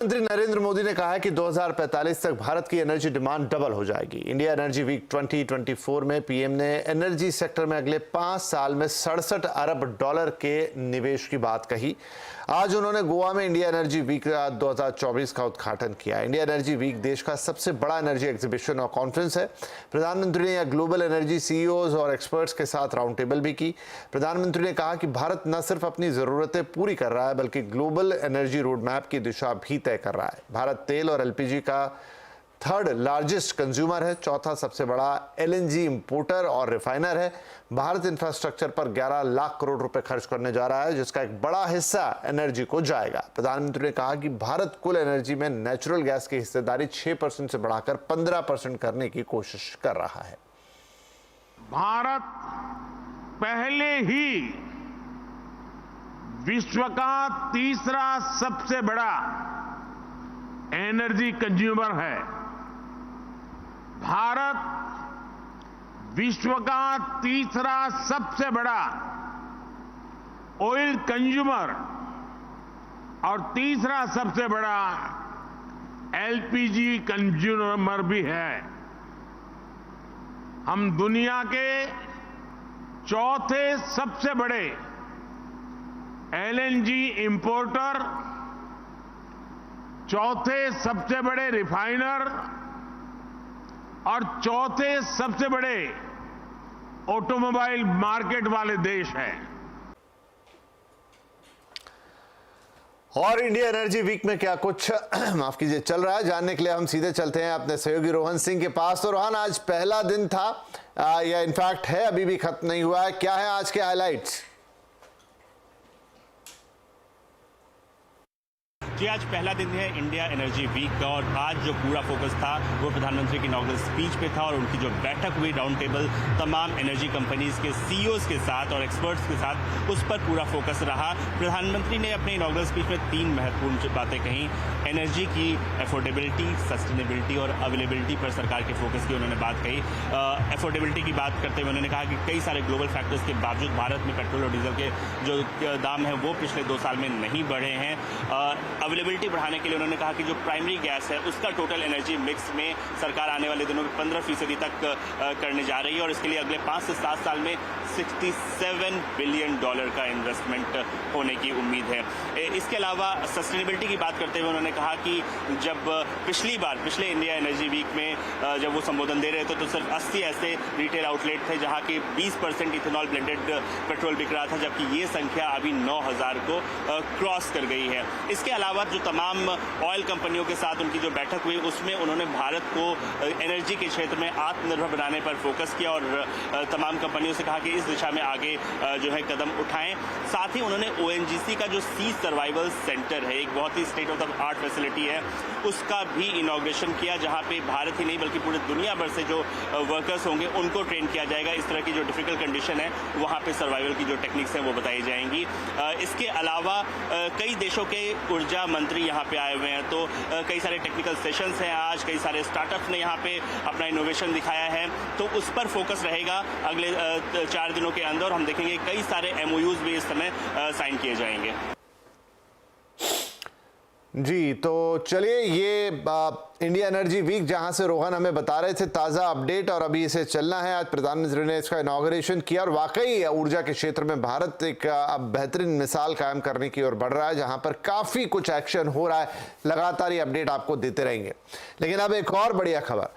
प्रधानमंत्री नरेंद्र मोदी ने कहा है कि 2045 तक भारत की एनर्जी डिमांड डबल हो जाएगी। इंडिया एनर्जी वीक 2024 में पीएम ने एनर्जी सेक्टर में अगले 5 साल में 67 अरब डॉलर के निवेश की बात कही। आज उन्होंने गोवा में इंडिया एनर्जी वीक 2024 का उद्घाटन किया। इंडिया एनर्जी वीक देश का सबसे बड़ा एनर्जी एग्जीबिशन और कॉन्फ्रेंस है। प्रधानमंत्री ने यहां ग्लोबल एनर्जी सीईओज और एक्सपर्ट्स के साथ राउंड टेबल भी की। प्रधानमंत्री ने कहा कि भारत न सिर्फ अपनी जरूरतें पूरी कर रहा है बल्कि ग्लोबल एनर्जी रोड मैप की दिशा भी तय कर रहा है। भारत तेल और एलपीजी का 3rd लार्जेस्ट कंज्यूमर है, 4था सबसे बड़ा एलएनजी इंपोर्टर और रिफाइनर है। भारत इंफ्रास्ट्रक्चर पर 11 लाख करोड़ रुपए खर्च करने जा रहा है, जिसका एक बड़ा हिस्सा एनर्जी को जाएगा। प्रधानमंत्री ने कहा कि भारत कुल एनर्जी में नेचुरल गैस की हिस्सेदारी 6% से बढ़ाकर 15% करने की कोशिश कर रहा है। भारत पहले ही विश्व का तीसरा सबसे बड़ा एनर्जी कंज्यूमर है। भारत विश्व का तीसरा सबसे बड़ा ऑयल कंज्यूमर और तीसरा सबसे बड़ा एलपीजी कंज्यूमर भी है। हम दुनिया के चौथे सबसे बड़े एलएनजी इंपोर्टर, चौथे सबसे बड़े रिफाइनर और चौथे सबसे बड़े ऑटोमोबाइल मार्केट वाले देश हैं। और इंडिया एनर्जी वीक में क्या कुछ माफ कीजिए चल रहा है, जानने के लिए हम सीधे चलते हैं अपने सहयोगी रोहन सिंह के पास। तो रोहन, आज पहला दिन था या इनफैक्ट है, अभी भी खत्म नहीं हुआ है, क्या है आज के हाइलाइट्स? जी, आज पहला दिन है इंडिया एनर्जी वीक का और आज जो पूरा फोकस था वो प्रधानमंत्री की इनॉग्रेशन स्पीच पे था और उनकी जो बैठक हुई राउंड टेबल तमाम एनर्जी कंपनीज के सीईओज के साथ और एक्सपर्ट्स के साथ, उस पर पूरा फोकस रहा। प्रधानमंत्री ने अपने इनॉग्रेशन स्पीच में 3 महत्वपूर्ण बातें कहीं। एनर्जी की अफोर्डेबिलिटी, सस्टेनेबिलिटी और अवेलेबिलिटी पर सरकार के फोकस की उन्होंने बात कही। अफोर्डेबिलिटी की बात करते हुए उन्होंने कहा कि कई सारे ग्लोबल फैक्टर्स के बावजूद भारत में पेट्रोल और डीजल के जो दाम है वो पिछले 2 साल में नहीं बढ़े हैं। अवेलेबिलिटी बढ़ाने के लिए उन्होंने कहा कि जो प्राइमरी गैस है उसका टोटल एनर्जी मिक्स में सरकार आने वाले दिनों में 15% तक करने जा रही है और इसके लिए अगले 5 से 7 साल में $67 बिलियन का इन्वेस्टमेंट होने की उम्मीद है। इसके अलावा सस्टेनेबिलिटी की बात करते हुए उन्होंने कहा कि जब पिछले इंडिया एनर्जी वीक में जब वो संबोधन दे रहे थे तो सिर्फ 80 ऐसे रिटेल आउटलेट थे जहां की 20% इथेनॉल ब्लेंडेड पेट्रोल बिक रहा था, जबकि ये संख्या अभी 9,000 को क्रॉस कर गई है। इसके अलावा जो तमाम ऑयल कंपनियों के साथ उनकी जो बैठक हुई उसमें उन्होंने भारत को एनर्जी के क्षेत्र में आत्मनिर्भर बनाने पर फोकस किया और तमाम कंपनियों से कहा कि इस दिशा में आगे जो है कदम उठाएं। साथ ही उन्होंने ओएनजीसी का जो सी सर्वाइवल सेंटर है, एक बहुत ही state of the art facility है, उसका भी इनॉग्रेशन किया, जहां पे भारत ही नहीं बल्कि पूरी दुनिया भर से जो वर्कर्स होंगे उनको ट्रेन किया जाएगा। इस तरह की जो डिफिकल्ट कंडीशन है वहां पे सर्वाइवल की जो टेक्निक्स हैं वो बताई जाएंगी। इसके अलावा कई देशों के ऊर्जा मंत्री यहाँ पे आए हुए हैं, तो कई सारे टेक्निकल सेशंस हैं आज, कई सारे स्टार्टअप्स ने यहाँ पे अपना इनोवेशन दिखाया है, तो उस पर फोकस रहेगा अगले 4 दिनों के अंदर। हम देखेंगे कई सारे एमओयूज भी इस समय साइन किए जाएंगे। जी, तो चलिए, ये इंडिया एनर्जी वीक जहां से रोहन हमें बता रहे थे ताज़ा अपडेट, और अभी इसे चलना है। आज प्रधानमंत्री ने इसका इनॉग्रेशन किया और वाकई ऊर्जा के क्षेत्र में भारत एक अब बेहतरीन मिसाल कायम करने की ओर बढ़ रहा है, जहां पर काफ़ी कुछ एक्शन हो रहा है। लगातार ये अपडेट आपको देते रहेंगे। लेकिन अब एक और बढ़िया खबर,